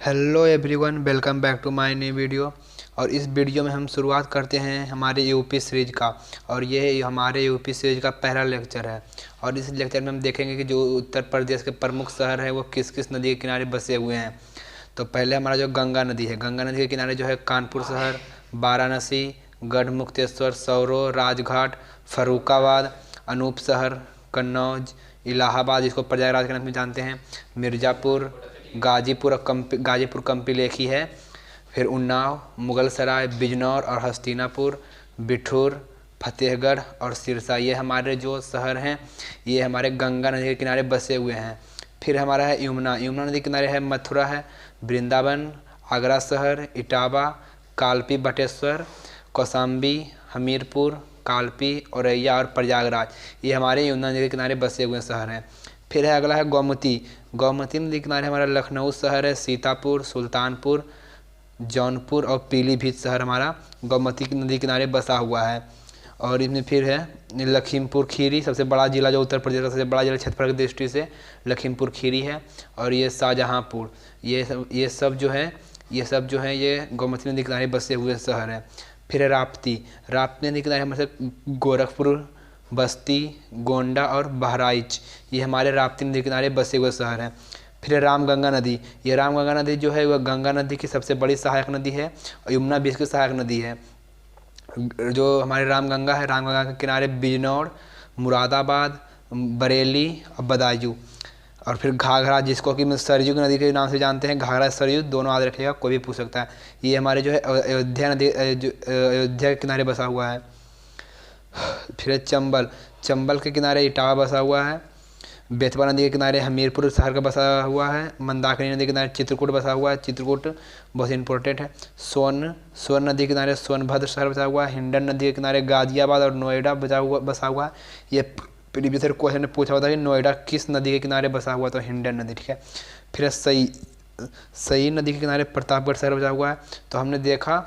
Hello everyone, welcome back to my new video. और इस video में हम शुरुआत करते हैं हमारे यूपी सीरीज का। और ये हमारे यूपी सीरीज का पहला लेक्चर है। और इस लेक्चर में हम देखेंगे कि जो उत्तर प्रदेश के प्रमुख शहर हैं वो किस किस नदी के किनारे बसे हुए हैं। तो पहले हमारा जो गंगा नदी है, गंगा नदी के किनारे जो है कानपुर शहर, वाराणसी, गढ़मुक्तेश्वर, सौरो, राजघाट, फर्रुखाबाद, अनूप शहर, कन्नौज, इलाहाबाद, जिसको प्रयागराज के नाम में जानते हैं, मिर्ज़ापुर, गाजीपुर कंपी लेखी है, फिर उन्नाव, मुगलसराय, बिजनौर और हस्तिनापुर, बिठूर, फतेहगढ़ और सिरसा। ये हमारे जो शहर हैं ये हमारे गंगा नदी के किनारे बसे हुए हैं। फिर हमारा है यमुना नदी के किनारे है मथुरा है, वृंदावन, आगरा शहर, इटावा, कालपी बटेश्वर, कौशाम्बी, हमीरपुर, कालपी, औरैया और प्रयागराज। ये हमारे यमुना नदी के किनारे बसे हुए शहर हैं। फिर है अगला है गोमती नदी के किनारे हमारा लखनऊ शहर है, सीतापुर, सुल्तानपुर, जौनपुर और पीलीभीत शहर हमारा गोमती नदी के किनारे बसा हुआ है। और इसमें फिर है लखीमपुर खीरी, सबसे बड़ा जिला जो उत्तर प्रदेश का सबसे बड़ा जिला क्षेत्रफल की दृष्टि से लखीमपुर खीरी है। और ये शाहजहाँपुर, ये सब जो है ये गोमती नदी के किनारे बसे हुए शहर हैं। फिर है राप्ती नदी के किनारे हमारे गोरखपुर, बस्ती, गोंडा और बहराइच, ये हमारे राप्ती नदी के किनारे बसे हुए शहर हैं। फिर रामगंगा नदी, ये रामगंगा नदी जो है वह गंगा नदी की सबसे बड़ी सहायक नदी है और यमुना बीच की सहायक नदी है। जो हमारे रामगंगा है, रामगंगा के किनारे बिजनौर, मुरादाबाद, बरेली और बदायूं। और फिर घाघरा, जिसको कि सरयू नदी के नाम से जानते हैं, घाघरा सरयू दोनों याद रखिएगा, कोई भी पूछ सकता है। ये हमारे जो है अयोध्या नदी, जो अयोध्या के किनारे बसा हुआ है। फिर चंबल के किनारे इटावा बसा हुआ है। बेतवा नदी के किनारे हमीरपुर शहर का बसा हुआ है। मंदाकिनी नदी के किनारे चित्रकूट बसा हुआ है, चित्रकूट बहुत इंपॉर्टेंट है। सोन नदी के किनारे सोनभद्र शहर बसा हुआ है। हिंडन नदी के किनारे गाजियाबाद और नोएडा बसा हुआ है। ये प्रीवियस क्वेश्चन ने पूछा हुआ था कि नोएडा किस नदी के किनारे बसा हुआ, तो हिंडन नदी, ठीक है। फिर सई नदी के किनारे प्रतापगढ़ शहर बसा हुआ है। तो हमने देखा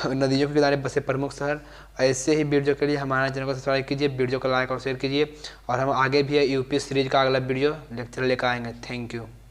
नदियों के किनारे बसे प्रमुख शहर। ऐसे ही वीडियो के लिए हमारे चैनल को सब्सक्राइब कीजिए, वीडियो को लाइक और शेयर कीजिए। और हम आगे भी यूपी सीरीज का अगला वीडियो लेक्चर लेकर आएंगे। Thank you.